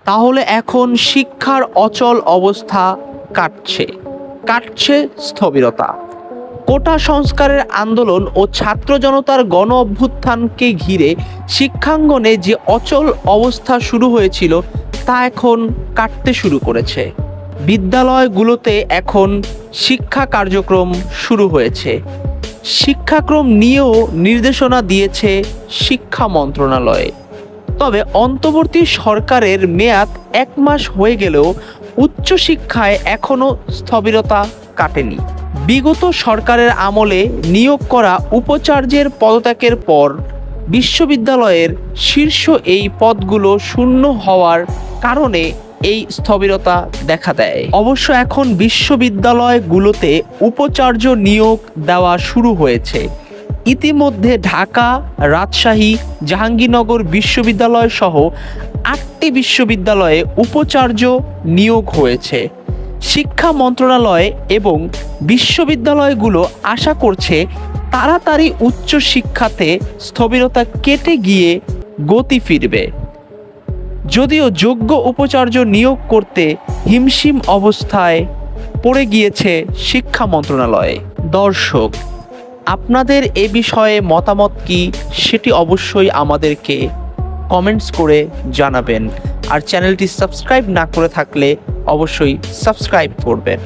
তাহলে এখন শিক্ষার অচল অবস্থা কাটছে স্থবিরতা। কোটা সংস্কারের আন্দোলন ও ছাত্র জনতার গণ অভ্যুত্থানকে ঘিরে শিক্ষাঙ্গনে যে অচল অবস্থা শুরু হয়েছিল তা এখন কাটতে শুরু করেছে। বিদ্যালয়গুলোতে এখন শিক্ষা কার্যক্রম শুরু হয়েছে। শিক্ষাক্রম নিয়েও নির্দেশনা দিয়েছে শিক্ষা মন্ত্রণালয়। তবে অন্তর্বর্তী সরকারের মেয়াদ 1 মাস হয়ে গেলেও উচ্চশিক্ষায় এখনও স্থবিরতা কাটেনি। বিগত সরকারের আমলে নিয়োগ করা উপাচার্যের পদত্যাগের পর বিশ্ববিদ্যালয়ের শীর্ষ এই পদগুলো শূন্য হওয়ার কারণে এই স্থবিরতা দেখা দেয়। অবশ্য এখন বিশ্ববিদ্যালয়গুলোতে উপাচার্য নিয়োগ দেওয়া শুরু হয়েছে। ইতিমধ্যে ঢাকা, রাজশাহী, জাহাঙ্গীরনগর বিশ্ববিদ্যালয় সহ 8টি বিশ্ববিদ্যালয়ে উপাচার্য নিয়োগ হয়েছে। শিক্ষা মন্ত্রণালয় এবং বিশ্ববিদ্যালয়গুলো আশা করছে তাড়াতাড়ি উচ্চশিক্ষাতে স্থবিরতা কেটে গিয়ে গতি ফিরবে। যদিও যোগ্য উপাচার্য নিয়োগ করতে হিমশিম অবস্থায় পড়ে গিয়েছে শিক্ষা মন্ত্রণালয়। দর্শক, আপনাদের এ বিষয়ে মতামত কি সেটি অবশ্যই আমাদেরকে কমেন্টস করে জানাবেন। আর চ্যানেলটি সাবস্ক্রাইব না করে থাকলে অবশ্যই সাবস্ক্রাইব করবেন।